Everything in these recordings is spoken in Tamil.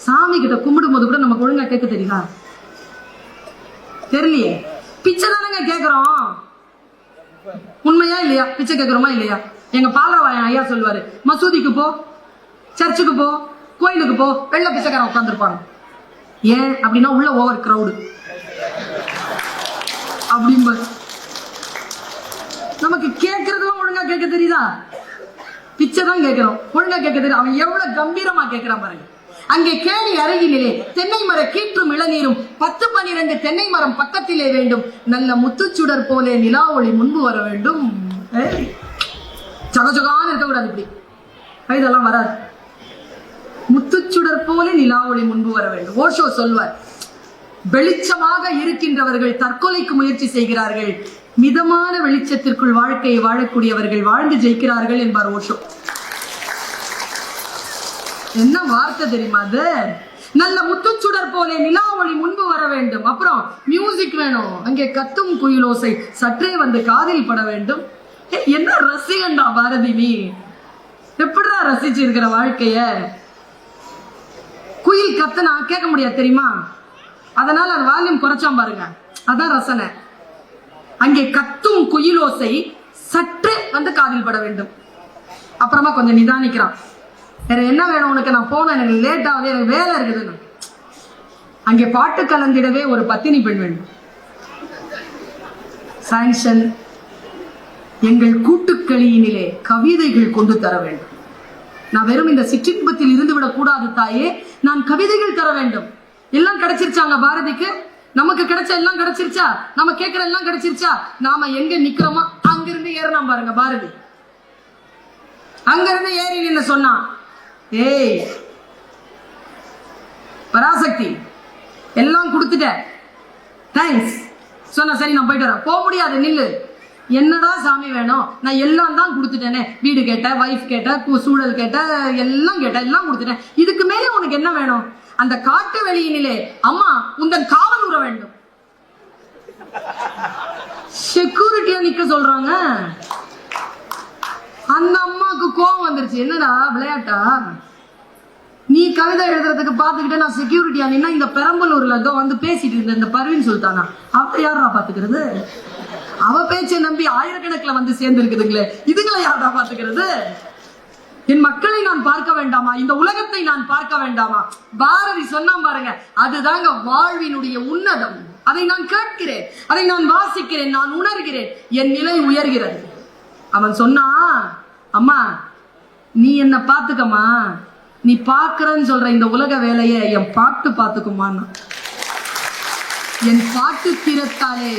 சாமி கிட்ட கும்பிடும் போது கூட நமக்கு ஒழுங்கா கேட்க தெரியுதா? தெரியலையே. பிச்சை தானங்க கேட்கிறோம். உண்மையா இல்லையா? பிச்சை கேட்கிறோமா இல்லையா? எங்க பாலவாயன் ஐயா சொல்லுவாரு, மசூதிக்கு போ, சர்ச்சுக்கு போ, கோயிலுக்கு போ, வெள்ள பிச்சைக்காரன் உட்காந்துருப்பாங்க. ஏன் அப்படின்னா உள்ள ஓவர் கிரௌடு அப்படிம்பாரு. நமக்கு கேட்கறதுலாம் ஒழுங்கா கேட்க தெரியுதா? பிச்சை தான் கேட்கிறோம், ஒழுங்கா கேட்க தெரியும். அவன் எவ்வளவு கம்பீரமா கேட்கிறான் பாருங்க. அங்கே கேணி அருகிலே தென்னை மர கீற்றும் இளநீரும் 10-12 தென்னை மரம் பக்கத்திலே வேண்டும். நல்ல முத்துச்சுடர் போலே நிலா ஒளி முன்பு வர வேண்டும். சகஜகான இருக்கக்கூடாது, இப்படி இதெல்லாம் வராது. முத்துச்சுடர் போல நிலா ஒளி முன்பு வர வேண்டும். ஓஷோ சொல்வார், வெளிச்சமாக இருக்கின்றவர்கள் தற்கொலைக்கு முயற்சி செய்கிறார்கள், மிதமான வெளிச்சத்திற்குள் வாழ்க்கையை வாழக்கூடியவர்கள் வாழ்ந்து ஜெயிக்கிறார்கள் என்பார் ஓஷோ. என்ன வார்த்தை தெரியுமா அது? நல்ல முத்துச்சுடர் போலே நிலா ஒளி முன்பு வர வேண்டும். அப்புறம் மியூசிக் வேணும், அங்கே கத்தும் குயிலோசை சற்றே வந்து காதில் பட வேண்டும். என்ன ரசிகண்டா பாரதி, நீ எப்படிடா ரசிச்சிருக்கிற வாழ்க்கைய? குயில் கத்துனா கேட்க முடியாது தெரியுமா? அதனால அது வால்யூம் குறைச்சாம் பாருங்க, அதான் ரசனை. அங்கே கத்தும் குயிலோசை சற்றே வந்து காதில் பட வேண்டும். அப்புறமா கொஞ்சம் நிதானிக்கிறான், வேற என்ன வேணும் உனக்கு? நான் போனேன், எனக்கு லேட் ஆகுது, எனக்கு வேலை இருக்குதுன்னு. அங்கே பாட்டு கலந்திடவே ஒரு பத்தினி பெண் வேண்டும். சாங்ஷன், எங்கள் கூட்டுக்களியினிலே கவிதைகள் கொண்டு தர வேண்டும். நான் வெறும் இந்த சிற்றின்பத்தில் இருந்து விடக் கூடாது தாயே, நான் கவிதைகள் தர வேண்டும். எல்லாம் கிடைச்சிருச்சாங்க பாரதிக்கு? நமக்கு கிடைச்ச எல்லாம் கிடைச்சிருச்சா? நம்ம கேட்கிற எல்லாம் கிடைச்சிருச்சா? நாம எங்க நிக்கிறோமோ அங்கிருந்து ஏறினாம் பாருங்க பாரதி. அங்கிருந்து ஏறி நின்னு சொன்னான், ஏய் பராசக்தி, எல்லாம் கொடுத்துட்ட, தேங்க்ஸ் சொன்ன. சரி நான் போயிட்டு வரேன். போக முடியாது, நில்லு. என்னடா சாமி வேணும்? நான் எல்லாம் தான் கொடுத்துட்டேனே, வீடு கேட்ட, வைஃப் கேட்ட, சூழல் கேட்ட, எல்லாம் கேட்ட, எல்லாம் கொடுத்துட்டேன். இதுக்கு மேலே உனக்கு என்ன வேணும்? அந்த காட்டு வெளியினிலே அம்மா உந்தன் காவல் உற வேண்டும். செக்யூரிட்டியா நிக்க சொல்றாங்க. அந்த அம்மாக்கு கோபம் வந்துருச்சு. என்னடா விளையாட்டா? நீ கவிதை எழுதுறதுக்கு பாத்துக்கிட்ட நான் செக்யூரிட்டியா நின்னா இந்த பெரம்பலூர்ல ஏதோ வந்து பேசிட்டு இருந்த இந்த பர்வீன் சுல்தானா, அவ யாரா பாத்துக்கிறது? அவ பேச்சை நம்பி ஆயிரக்கணக்கில் வந்து சேர்ந்து இருக்குதுங்களே, இதுங்களை யாரா பாத்துக்கிறது? என் மக்களை நான் பார்க்க வேண்டாமா? இந்த உலகத்தை நான் பார்க்க வேண்டாமா? பாரதி சொன்னா பாருங்க, அதுதாங்க வாழ்வினுடைய உன்னதம். அதை நான் கேட்கிறேன், அதை நான் வாசிக்கிறேன், நான் உணர்கிறேன், என் நிலை உயர்கிறது. அவன் சொன்னா, அம்மா நீ என்ன பாத்துக்கமா, நீ பாக்குறன்னு சொல்ற இந்த உலக வேலையை என் பாட்டு பாத்துக்குமான்னு. என் பாட்டு திறத்தாலே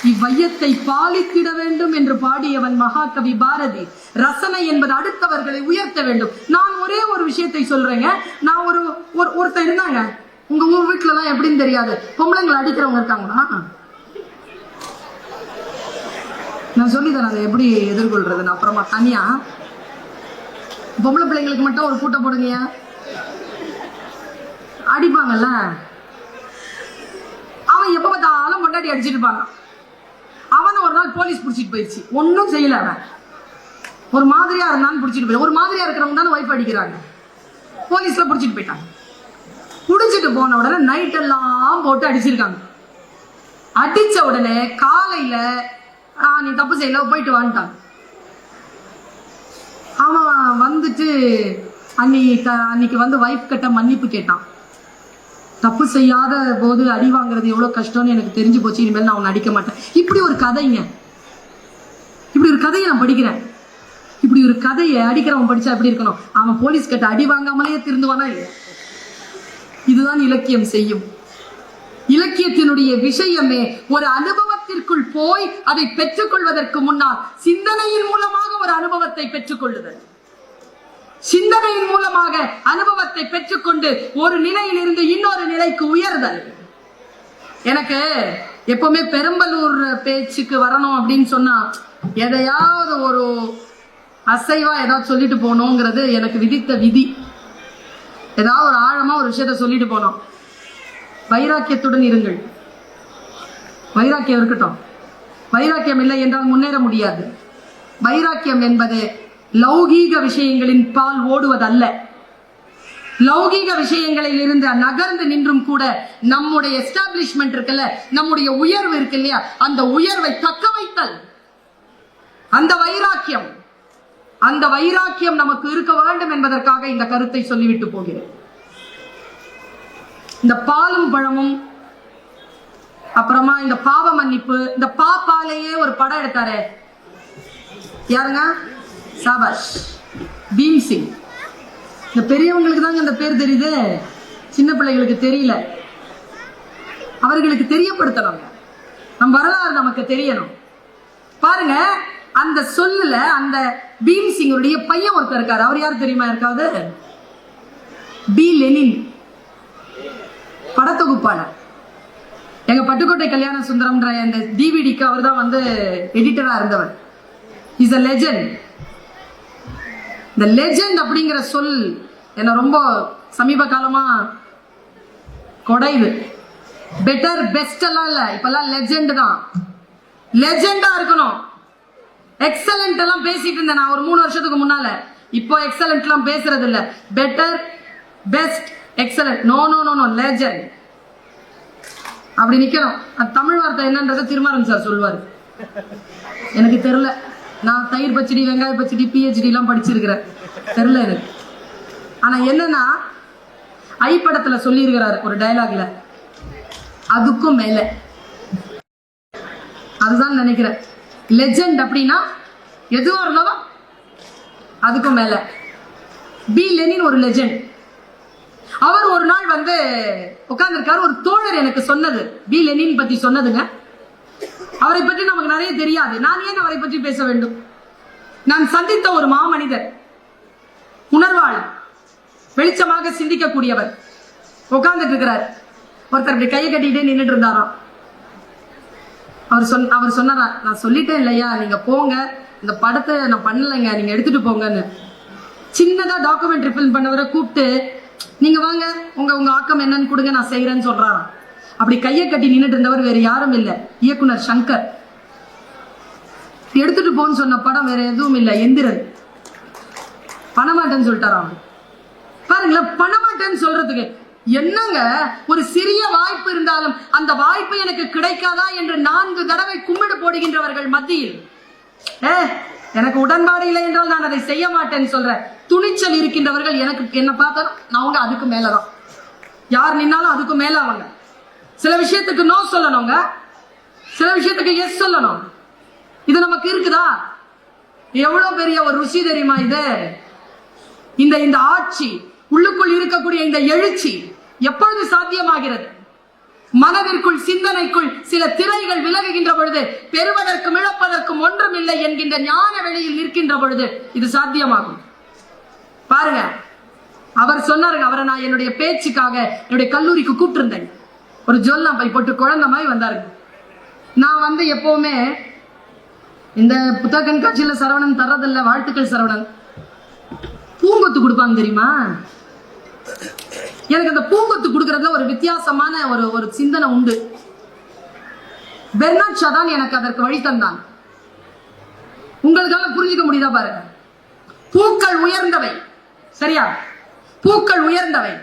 இவ்வையத்தை பாலித்திட வேண்டும் என்று பாடியவன் மகாகவி பாரதி. ரசனை என்பது அடுத்தவர்களை உயர்த்த வேண்டும். நான் ஒரே ஒரு விஷயத்தை சொல்றேங்க. நான் ஒருத்தர் இருந்தாங்க, உங்க ஊர் வீட்டுல எல்லாம் எப்படின்னு தெரியாது, பொம்பளைங்களை அடிக்கிறவங்க இருக்காங்களா? நான் சொல்லித்தரேன் அதை எப்படி எதிர்கொள்றதுன்னு. அப்புறமா தனியா பொம்பளை பிள்ளைங்களுக்கு மட்டும் ஒரு கூட்டம் போடுங்க, அடிப்பாங்கல்ல. அவன் எப்ப பார்த்தாலும் கொண்டாடி அடிச்சுட்டு இருப்பாங்க. அவனை ஒரு நாள் போலீஸ் பிடிச்சிட்டு போயிடுச்சு. ஒன்னும் செய்யல, அவன் ஒரு மாதிரியா இருந்தான்னு பிடிச்சிட்டு போய், ஒரு மாதிரியா இருக்கிறவங்க தானே வைஃப் அடிக்கிறாங்க. போலீஸ்ல பிடிச்சிட்டு போயிட்டாங்க. பிடிச்சிட்டு போன உடனே நைட் எல்லாம் போட்டு அடிச்சிருக்காங்க. அடிச்ச உடனே காலையில நீ தப்பு செய்யல, போயிட்டு வந்துட்டான். அவன் வந்துட்டு அன்னைக்கு வந்து வைஃப் கிட்ட மன்னிப்பு கேட்டான். தப்பு செய்யாத போது அடி வாங்குறது எவ்வளவு கஷ்டம்னு எனக்கு தெரிஞ்சு போச்சு, இனிமேல் நான் அவனை அடிக்க மாட்டேன். இப்படி ஒரு கதைங்க, இப்படி ஒரு கதையை நான் படிக்கிறேன். இப்படி ஒரு கதையை அடிக்கிறவன் படிச்சா எப்படி இருக்கணும்? அவன் போலீஸ் கிட்ட அடி வாங்காமலேயே திருந்துவானா இல்லையா? இதுதான் இலக்கியம் செய்யும். இலக்கியத்தினுடைய விஷயமே ஒரு அனுபவத்திற்குள் போய் அதை பெற்றுக்கொள்வதற்கு முன்னால் சிந்தனையின் மூலமாக ஒரு அனுபவத்தை பெற்றுக்கொள்ளுதல். சிந்தனையின் மூலமாக அனுபவத்தை பெற்றுக்கொண்டு ஒரு நிலையில் இருந்து இன்னொரு நிலைக்கு உயர்தல். எனக்கு எப்பவுமே பெரம்பலூர் பேச்சுக்கு வரணும் அப்படின்னு சொன்னா எதையாவது ஒரு அசைவா ஏதாவது சொல்லிட்டு போனோங்கிறது எனக்கு விதித்த விதி. ஏதாவது ஒரு ஆழமா ஒரு விஷயத்த சொல்லிட்டு போனோம். வைராக்கியத்துடன் இருங்கள். வைராக்கியம் இருக்கட்டும். வைராக்கியம் இல்லை என்றால் முன்னேற முடியாது. வைராக்கியம் என்பது லௌகீக விஷயங்களின் பால் ஓடுவதல்ல. லௌகீக விஷயங்களில் இருந்து நகர்ந்து நின்றும் கூட நம்முடைய எஸ்டாப்ளிஷ்மெண்ட் இருக்குல்ல, நம்முடைய உயர்வு இருக்கு இல்லையா, அந்த உயர்வை தக்க வைத்தல், அந்த வைராக்கியம் நமக்கு இருக்க வேண்டும் என்பதற்காக இந்த கருத்தை சொல்லிவிட்டு போகிறேன். இந்த பாலும் பழமும் அப்புறமா இந்த பாவ மன்னிப்பு, இந்த பாப்பாலேயே ஒரு படம் எடுத்தாரு யாருங்க, சாபாஷ் பீம் சிங். இந்த பெரியவங்களுக்கு தாங்க இந்த பேர் தெரியுது, சின்ன பிள்ளைகளுக்கு தெரியல. அவர்களுக்கு தெரியப்படுத்தணும், நம் வரலாறு நமக்கு தெரியணும். பாருங்க, அந்த சொல்லுல அந்த பீம் சிங்குடைய பையன் ஒருத்தர் இருக்காரு. அவர் யாரு தெரியுமா? இருக்காது, பி லெனின், படத்தொகுப்பாளர். எங்க பட்டுக்கோட்டை கல்யாண சுந்தரம்ன்ற அந்த டிவிடிக்கு அவர் தான் வந்து எடிட்டரா இருந்தவர். Is a legend. இந்த லெஜெண்ட் அப்படிங்கிற சொல் என்ன ரொம்ப சமீப காலமா கொடையுது. பெட்டர் பெஸ்ட் எல்லாம் இல்ல, இப்பெல்லாம் லெஜெண்ட் தான். லெஜெண்டா இருக்கணும். எக்ஸலண்ட் எல்லாம் பேசிட்டு இருந்தேன் நான் ஒரு 3 வருஷத்துக்கு முன்னால. இப்போ எக்ஸலண்ட் எல்லாம் பேசுறது இல்ல. Better best excellent, no no no no, legend அப்படி நிக்கணும். தமிழ் வார்த்தை என்னன்றதை திருமாறன் சார் சொல்லுவாரு, எனக்கு தெரியல. நான் தயிர் பச்சடி, வெங்காய பச்சடி, PhD எல்லாம் படிச்சிருக்கிறேன், தெரியல எனக்கு. ஆனா என்னன்னா, ஐ படத்துல சொல்லி இருக்கிறாரு ஒரு டயலாக்ல, அதுக்கும் மேல. அதுதான் நினைக்கிறேன் லெஜெண்ட் அப்படின்னா, எதுவா இருந்தாலும் அதுக்கும் மேல. பி லெனின் ஒரு லெஜெண்ட். அவர் ஒரு நாள் வந்து உட்கார்ந்துருக்காரு. ஒரு தோழர் எனக்கு சொன்னது, பி லெனின் பத்தி சொன்னதுங்க. அவரை பற்றி நமக்கு நிறைய தெரியாது. நான் ஏன் அவரை பற்றி பேச வேண்டும்? நான் சந்தித்த ஒரு மாமனிதர், உணர்வாளர், வெளிச்சமாக சிந்திக்கக்கூடியவர் உட்கார்ந்துட்டு இருக்கிறார். ஒருத்தர் இப்படி கையை கட்டிட்டே நின்றுட்டு இருந்தாராம். அவர் சொன்னாரா, நான் சொல்லிட்டேன் இல்லையா, நீங்க போங்க, இந்த படத்தை நான் பண்ணலைங்க, நீங்க எடுத்துட்டு போங்கன்னு. சின்னதா டாக்குமெண்ட்ரி ஃபில்ம் பண்ணவரை கூப்பிட்டு, நீங்க வாங்க, உங்க ஆக்கம் என்னன்னு கொடுங்க, நான் செய்யறேன்னு சொல்றாராம். அப்படி கையை கட்டி நின்றுட்டு இருந்தவர் வேற யாரும் இல்ல, இயக்குனர் சங்கர். எடுத்துட்டு போன்னு சொன்ன படம் வேற எதுவும் இல்ல, எந்திரன். பணமாட்டேன்னு சொல்லிட்டாராம். பாருங்களேன், பணமாட்டேன்னு சொல்றதுக்கு என்னங்க, ஒரு சிறிய வாய்ப்பு இருந்தாலும் அந்த வாய்ப்பு எனக்கு கிடைக்காதா என்று 4 தடவை கும்பிடு போடுகின்றவர்கள் மத்தியில், எனக்கு உடன்பாடு இல்லை என்றால் நான் அதை செய்ய மாட்டேன்னு சொல்ற துணிச்சல் இருக்கின்றவர்கள் எனக்கு என்ன பார்த்தா அவங்க அதுக்கு மேலதான். யார் நின்னாலும் அதுக்கு மேல அவங்க. சில விஷயத்துக்கு நோ சொல்லணுங்க, சில விஷயத்துக்கு எஸ் சொல்லணும். இது நமக்கு இருக்குதா? எவ்வளவு பெரிய ஒரு ருசி தெரியுமா இது? இந்த ஆட்சி, உள்ளுக்குள் இருக்கக்கூடிய இந்த எழுச்சி எப்பொழுது சாத்தியமாகிறது? மனதிற்குள், சிந்தனைக்குள் சில திரைகள் விலகுகின்ற பொழுது, பெறுவதற்கும் இழப்பதற்கும் ஒன்றும் இல்லை என்கின்ற ஞான வெளியில் நிற்கின்ற பொழுது இது சாத்தியமாகும். பாருங்க, அவர் சொன்னாருங்க, அவரை நான் என்னுடைய பேச்சுக்காக என்னுடைய கல்லூரிக்கு கூப்பிட்டு இருந்தேன். ஒரு ஜொல்லாம் பை போட்டு குழந்தை மாதிரி வந்தாருங்க. நான் வந்து எப்பவுமே இந்த புத்தக கண்காட்சியில சரவணன் தர்றதில்ல, வாழ்த்துக்கள் சரவணன், பூங்கொத்து கொடுப்பாங்க தெரியுமா? எனக்கு அந்த பூங்கொத்து கொடுக்கறதுல ஒரு வித்தியாசமான ஒரு சிந்தனை உண்டு. பெர்னாட் ஷா தான் எனக்கு அதற்கு வழி தந்தான். உங்களுக்காக புரிஞ்சுக்க முடியுதா பாருங்க. பூக்கள் உயர்ந்தவை, சரியா? பூக்கள் உயர்ந்தவை.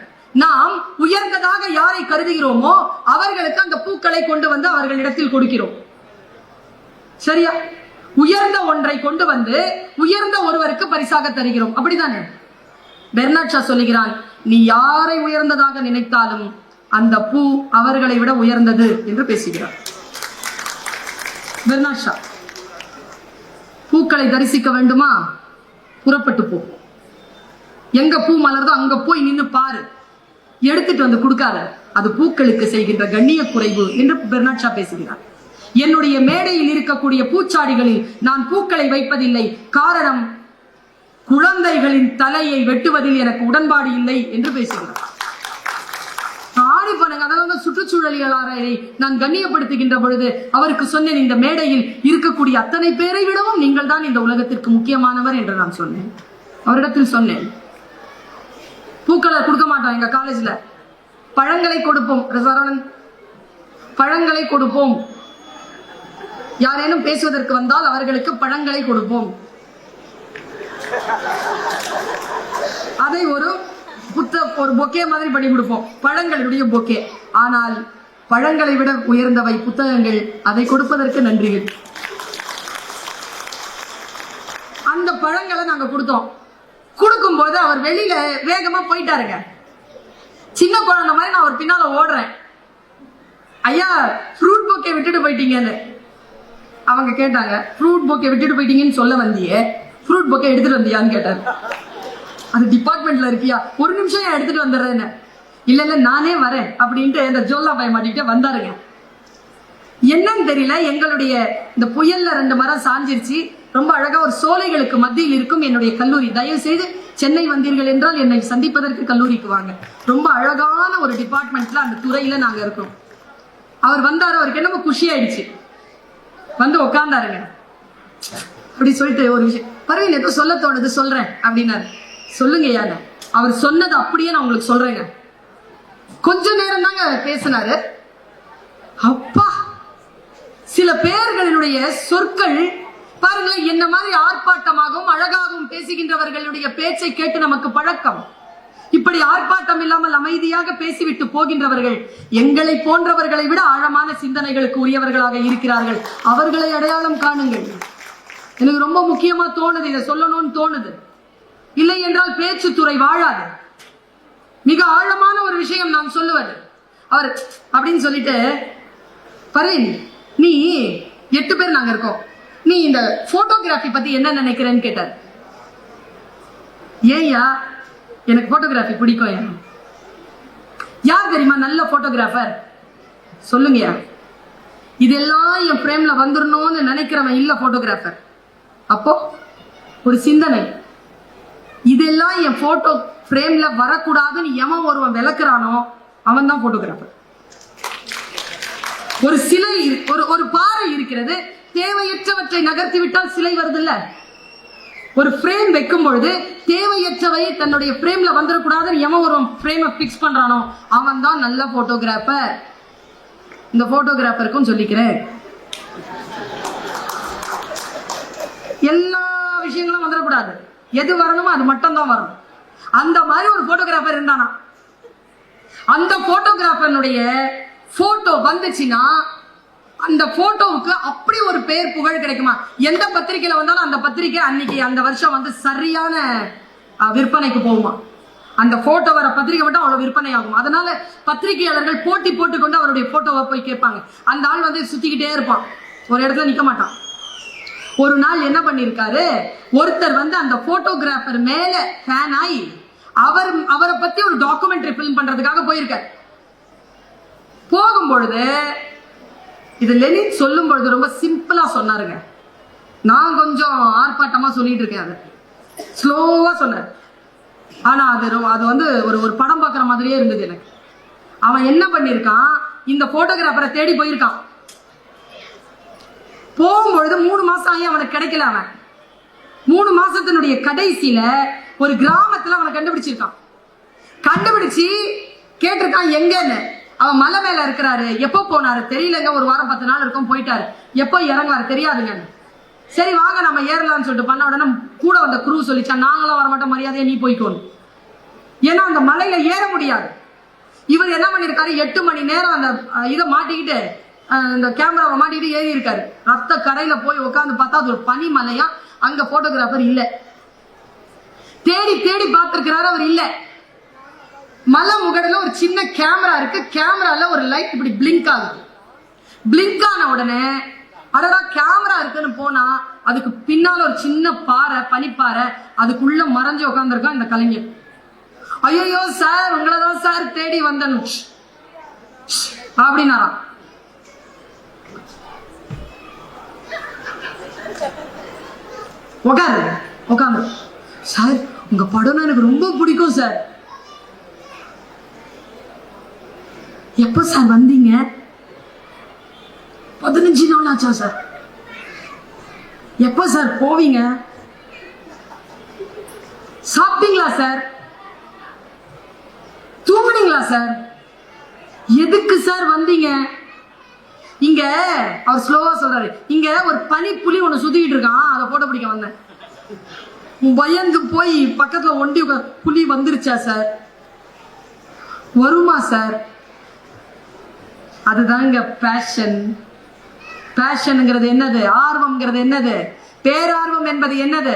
நாம் உயர்ந்ததாக யாரை கருதுகிறோமோ அவர்களுக்கு அந்த பூக்களை கொண்டு வந்து அவர்களிடத்தில் கொடுக்கிறோம், சரியா? உயர்ந்த ஒன்றை கொண்டு வந்து உயர்ந்த ஒருவருக்கு பரிசாக தருகிறோம், அப்படிதானே? பெர்னாட் ஷா சொல்லுகிறான், நீ யாரை உயர்ந்ததாக நினைத்தாலும் அந்த பூ அவர்களை விட உயர்ந்தது என்று பேசுகிறார் பெர்னாட் ஷா. பூக்களை தரிசிக்க வேண்டுமா? புறப்பட்டு போ. எங்க பூ மலர்தோ அங்க போய் நின்னு பாரு, எடுத்துட்டு வந்து கொடுக்காத, அது பூக்களுக்கு செய்கின்ற கண்ணிய குறைவு என்று பெர்னாட் ஷா பேசுகிறார். என்னுடைய மேடையில் இருக்கக்கூடிய பூச்சாடிகளில் நான் பூக்களை வைப்பதில்லை, காரணம் குழந்தைகளின் தலையை வெட்டுவதில் எனக்கு உடன்பாடு இல்லை என்று பேசுகிறார். ஆணி பண்ணுங்க, அதாவது சுற்றுச்சூழலியலாளரை நான் கண்ணியப்படுத்துகின்ற பொழுது அவருக்கு சொன்னேன், இந்த மேடையில் இருக்கக்கூடிய அத்தனை பேரை விடவும் நீங்கள் தான் இந்த உலகத்திற்கு முக்கியமானவர் என்று நான் சொன்னேன். அவரிடத்தில் சொன்னேன், பூக்களை கொடுக்க மாட்டோம் எங்க காலேஜ்ல, பழங்களை கொடுப்போம். சரவணன், பழங்களை கொடுப்போம். யாரேனும் பேசுவதற்கு வந்தால் அவர்களுக்கு பழங்களை கொடுப்போம். அதை ஒரு ஒரு பொக்கே மாதிரி பண்ணி கொடுப்போம், பழங்களுடைய பொக்கே. ஆனால் பழங்களை விட உயர்ந்தவை புத்தகங்கள். அதை கொடுப்பதற்கு நன்றிகள். அந்த பழங்களை நாங்க கொடுத்தோம். கொடுக்கும் போது அவர் வெளியில வேகமா போயிட்டாருங்க. சின்ன குழந்தை மாதிரி நான் அவர் பின்னால ஓடுறேன். ஐயா ஃப்ரூட் பொக்கே விட்டுட்டு போயிட்டீங்கன்னு. அவங்க கேட்டாங்க, ஃப்ரூட் பொக்கே விட்டுட்டு போயிட்டீங்கன்னு சொல்ல வந்தியே, ஃப்ரூட் பொக்கே எடுத்துட்டு வந்தியான்னு கேட்டாரு. அது டிபார்ட்மெண்ட்ல இருக்கியா, ஒரு நிமிஷம் ஏன் எடுத்துட்டு வந்துடுறேன்னு. இல்ல இல்ல நானே வரேன் அப்படின்ட்டு இந்த ஜோல்லா பய மாட்டிக்கிட்டே வந்தாருங்க. என்னன்னு தெரியல, எங்களுடைய இந்த புயல்ல 2 மரம் சாஞ்சிருச்சு. ரொம்ப அழகா ஒரு சோலைகளுக்கு மத்தியில் இருக்கும் என்னுடைய கல்லூரி. தயவு செய்து சென்னை வந்தீர்கள் என்றால் என்னை சந்திப்பதற்கு கல்லூரிக்கு வாங்க. ரொம்ப அழகான ஒரு டிபார்ட்மெண்ட்ல அந்த துறையில நாங்க இருக்கோம். அவர் வந்தாரு, அவருக்கு என்னமோ குஷி ஆயிடுச்சு, வந்து உட்கார்ந்தாருங்க. அப்படி சொல்லிட்டு ஒரு விஷயம், பரவாயில்ல ஏதோ சொல்ல தோணுது சொல்றேன் அப்படின்னாரு. சொல்லுங்க யாரு. அவர் சொன்னது அப்படியே நான் உங்களுக்கு சொல்றேங்க. கொஞ்ச நேரம் தாங்க பேசினாரு. அப்பா, சில பேர்களுடைய சொற்கள் பாருங்களேன், என்ன மாதிரி ஆர்ப்பாட்டமாகவும் அழகாகவும் பேசுகின்றவர்களுடைய பேச்சை கேட்டு நமக்கு பழக்கம். இப்படி ஆர்ப்பாட்டம் இல்லாமல் அமைதியாக பேசிவிட்டு போகின்றவர்கள் எங்களை போன்றவர்களை விட ஆழமான சிந்தனைகளுக்கு உரியவர்களாக இருக்கிறார்கள். அவர்களை அடையாளம் காணுங்கள். எனக்கு ரொம்ப முக்கியமா தோணுது, இதை சொல்லணும்னு தோணுது. இல்லை என்றால் பேச்சு துறை வாழாது. மிக ஆழமான ஒரு விஷயம் நான் சொல்லுவது. அவர் அப்படின்னு சொல்லிட்டு, பரேன் நீ 8 பேர் நாங்க இருக்கோம், நீ இந்த போட்டோகிராஃபி பத்தி என்ன நினைக்கிறேன்னு கேட்டார். ஏயா எனக்கு போட்டோகிராஃபி பிடிக்கும். யார் தெரியுமா நல்ல போட்டோகிராஃபர் சொல்லுங்கயா. இதெல்லாம் என் பிரேம்ல வந்துடணும்னு நினைக்கிறவன் இல்ல போட்டோகிராஃபர். அப்போ ஒரு சிந்தனை, இதெல்லாம் என் போட்டோ பிரேம்ல வரக்கூடாதுன்னு எவன் ஒருவன் விளக்குறானோ அவன் தான் போட்டோகிராஃபர். ஒரு சிலை, ஒரு பாறை இருக்கிறது, தேவையற்றவற்றை நகர்த்தி விட்டால் சிலை வருது இல்ல. ஒரு பிரேம் வைக்கும் பொழுது தேவையற்றவை தன்னுடைய பிரேம்ல வந்துடக்கூடாதுன்னு எவன் ஒரு பிரேமை பிக்ஸ் பண்றானோ அவன் தான் நல்ல போட்டோகிராஃபர். இந்த போட்டோகிராஃபருக்கும் சொல்லிக்கிறேன், எல்லா விஷயங்களும் வந்துடக்கூடாது, எது வரணுமோ அது மட்டும் தான் வரும். அந்த மாதிரி ஒரு போட்டோகிராஃபர் இருந்தானா, அந்த போட்டோகிராஃபருடைய போட்டோ வந்துச்சுன்னா அந்த போட்டோவுக்கு அப்படி ஒரு பேர் புகழ் கிடைக்குமா. எந்த பத்திரிகையில வந்தாலும் அந்த பத்திரிகை அன்னைக்கு அந்த வருஷம் வந்து சரியான விற்பனைக்கு போகுமா. அந்த போட்டோ வர பத்திரிகை மட்டும் அவ்வளவு விற்பனை ஆகும். அதனால பத்திரிகையாளர்கள் போட்டி போட்டுக்கொண்டு அவருடைய போட்டோவை போய் கேட்பாங்க. அந்த ஆள் வந்து சுத்திக்கிட்டே இருப்பான், ஒரு இடத்துல நிக்க மாட்டான். ஒரு நாள் என்ன பண்ணிருக்காரு, ஒருத்தர் வந்து அந்த போட்டோகிராஃபர் மேல ஃபேன் ஆகி அவரை பத்தி ஒரு டாக்குமெண்ட்ரி பிலிம் பண்றதுக்காக போயிருக்காரு. போகும்பொழுது இது லெனின் சொல்லும் பொழுது ரொம்ப சிம்பிளா சொன்னாருங்க. நான் கொஞ்சம் ஆர்ப்பாட்டமா சொல்லிட்டு இருக்கேன், அதை ஸ்லோவா சொன்னார். ஆனா அது வந்து ஒரு படம் பார்க்குற மாதிரியே இருந்தது எனக்கு. அவன் என்ன பண்ணிருக்கான், இந்த போட்டோகிராஃபரை தேடி போயிருக்கான். போகும்பொழுது 3 மாசம் ஆகி அவனுக்கு கிடைக்கல. அவன் 3 மாசத்தினுடைய கடைசியில ஒரு கிராமத்துல அவனை கண்டுபிடிச்சிருக்கான். கண்டுபிடிச்சு கேட்டிருக்கான் எங்கன்னு. அவன் மலை மேல இருக்கிறாரு. எப்போ போனாரு தெரியலங்க, ஒரு வாரம் 10 நாள் இருக்கும், போயிட்டாரு. எப்போ இறங்குவாரு தெரியாதுங்க. சரி வாங்க நம்ம ஏறலாம்னு சொல்லிட்டு பண்ண உடனே கூட வந்த குரூ சொல்லிச்சான், நாங்களும் வரமாட்டோம், மரியாதையா நீ போய்க்கோணும். ஏன்னா அந்த மலையில ஏற முடியாது. இவர் என்ன பண்ணிருக்காரு, 8 மணி நேரம் அந்த இதை மாட்டிக்கிட்டு, இந்த கேமராவை மாட்டிக்கிட்டு ஏறி இருக்காரு. ரத்த கரையில போய் உட்காந்து பார்த்தா அது ஒரு பனி மலையா. அங்க போட்டோகிராஃபர் இல்ல. தேடி தேடி பார்த்திருக்கிறாரு, அவர் இல்ல. மலை முகடுல ஒரு சின்ன கேமரா இருக்கு. கேமரால ஒரு லைட் இப்படி பிளிங்க் ஆகுது. பிளிங்க் ஆன உடனே அடடா கேமரா இருக்குன்னு போனா அதுக்கு பின்னால ஒரு சின்ன பாறை, பனிப்பாறை, அதுக்குள்ள மறைஞ்சு உட்காந்துருக்கான் இந்த கலைஞர். ஐயோ சார் உங்களதான் சார் தேடி வந்தேன் அப்படின்னாராம். உட்காந்து சார் உங்க படம் எனக்கு ரொம்ப பிடிக்கும் சார். எப்ப சார் வந்தீங்க? 15 நாள் ஆச்சா சார். எப்ப சார் போவீங்க? சாப்பிட்டீங்களா சார்? தூங்குனீங்களா சார்? எதுக்கு சார் வந்தீங்க? இங்க அவர் ஸ்லோவா சொல்றாரு, இங்க ஒரு பனி புலி ஒண்ணு சுத்திக்கிட்டு இருக்கான், அதை போட்டோ பிடிக்க வந்தேன். பயந்து போய் பக்கத்துல ஒண்டி புலி வந்துருச்சா சார்? வருமா சார்? அதுதாங்க பேஷன். பேஷன்ங்கிறது என்னது? ஆர்வம்ங்கிறது என்னது? பேரார்வம் என்பது என்னது?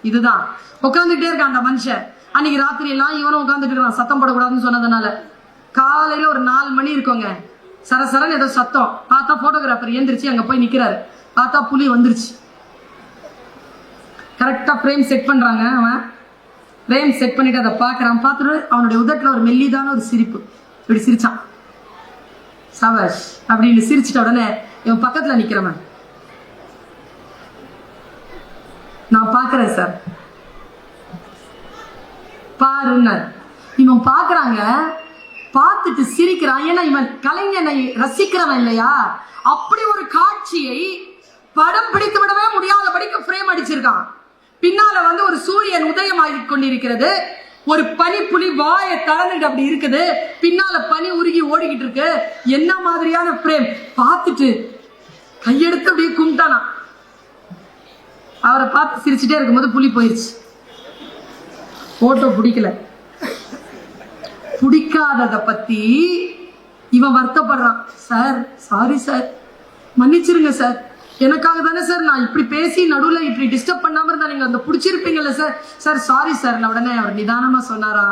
இதுதான். உட்காந்துட்டே இருக்கான் அந்த மனுஷன். அன்னைக்கு ராத்திரி எல்லாம் இவனும் உட்காந்துட்டு இருக்கான், சத்தம் போடக்கூடாதுன்னு சொன்னதுனால. காலையில ஒரு 4 மணி இருக்குங்க, சரசரன்னு ஏதோ சத்தம். பார்த்தா போட்டோகிராஃபர் எந்திரிச்சு அங்க போய் நிக்கிறாரு. பார்த்தா புலி வந்துருச்சு. கரெக்டா ஃப்ரேம் செட் பண்றாங்க. அவன் ஃப்ரேம் செட் பண்ணிட்டு அதை பார்க்கறான். பார்த்துட்டு அவனுடைய உதட்டுல ஒரு மெல்லிதான ஒரு சிரிப்பு. இப்படி சிரிச்சான். சவாஷ் அப்படின்னு சிரிச்சிட்ட உடனே இவன் பக்கத்துல நிக்கிறவன், நான் பாக்குறேன் சார் பாருன்னு. இவன் பாக்குறாங்க, பார்த்துட்டு சிரிக்கிறான். ஏன்னா இவன் கலைஞனை ரசிக்கிறவன் இல்லையா? அப்படி ஒரு காட்சியை படம் பிடித்து விடவே முடியாதபடிக்கு ஃப்ரேம் அடிச்சிருக்கான். பின்னால வந்து ஒரு சூரியன் உதயமாகி கொண்டிருக்கிறது. ஒரு பனி புலி வாயை தளர்ந்துட்டு அப்படி இருக்குது. பின்னால பனி உருகி ஓடிக்கிட்டு இருக்கு. என்ன மாதிரியான ஃப்ரேம்! பார்த்துட்டு கையெடுத்து அப்படியே கும்பிட்டானா. அவரை பார்த்து சிரிச்சுட்டே இருக்கும்போது புலி போயிருச்சு. போட்டோ பிடிக்கல. பிடிக்காதத பத்தி இவன் வருத்தப்படுறான். சார் சாரி சார், மன்னிச்சிருங்க சார், எனக்காக தானே சார் நான் இப்படி பேசி நடுவில் இப்படி டிஸ்டர்ப் பண்ணாம இருந்தா நீங்க அந்த பிடிச்சிருப்பீங்கல்ல சார். Sir sorry sir. உடனே அவர் நிதானமா சொன்னாரா,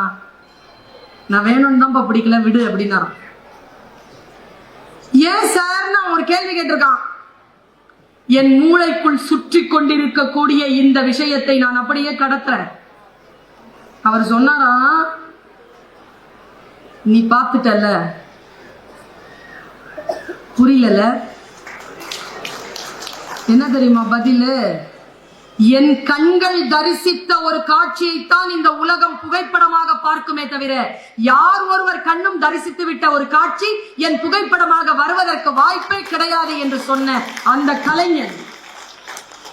நான் வேணும்னு தான் பிடிக்கல, விடு அப்படின்னாராம். ஏன் சார் நான் ஒரு கேள்வி கேட்டிருக்கான். என் மூளைக்குள் சுற்றி கொண்டிருக்கக்கூடிய இந்த விஷயத்தை நான் அப்படியே கடத்துறேன். அவர் சொன்னாரா, நீ பார்த்துட்டல்ல, புரியல, என்ன தெரியுமா பதிலு? என் கண்கள் தரிசித்த ஒரு காட்சியைத்தான் இந்த உலகம் புகைப்படமாக பார்க்குமே தவிர, யார் ஒருவர் கண்ணும் தரிசித்து விட்ட ஒரு காட்சி என் புகைப்படமாக வருவதற்கு வாய்ப்பே கிடையாது என்று சொன்ன அந்த கலைஞன்,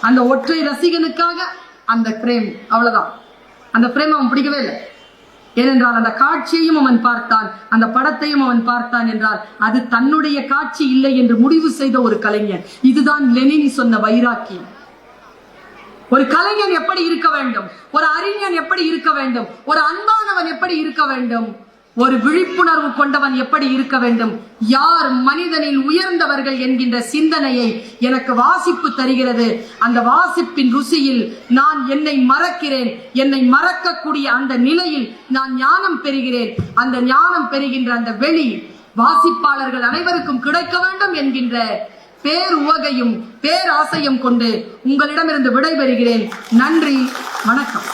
அந்த ஒற்றை ரசிகனுக்காக அந்த பிரேம், அவ்வளவுதான். அந்த பிரேம் அவன் பிடிக்கவே இல்லை. ஏனென்றால் அந்த காட்சியையும் அவன் பார்த்தான், அந்த படத்தையும் அவன் பார்த்தான் என்றால் அது தன்னுடைய காட்சி இல்லை என்று முடிவு செய்த ஒரு கலைஞன். இதுதான் லெனின் சொன்ன வைராக்கியம். ஒரு கலைஞன் எப்படி இருக்க வேண்டும், ஒரு அறிஞன் எப்படி இருக்க வேண்டும், ஒரு அன்பானவன் எப்படி இருக்க வேண்டும், ஒரு விழிப்புணர்வு கொண்டவன் எப்படி இருக்க வேண்டும், யார் மனிதனில் உயர்ந்தவர்கள் என்கின்ற சிந்தனையை எனக்கு வாசிப்பு தருகிறது. அந்த வாசிப்பின் ருசியில் நான் என்னை மறக்கிறேன். என்னை மறக்கக்கூடிய அந்த நிலையில் நான் ஞானம் பெறுகிறேன். அந்த ஞானம் பெறுகின்ற அந்த வெளி வாசிப்பாளர்கள் அனைவருக்கும் கிடைக்க வேண்டும் என்கின்ற பேர் உவகையும் பேராசையும் கொண்டு உங்களிடமிருந்து விடைபெறுகிறேன். நன்றி, வணக்கம்.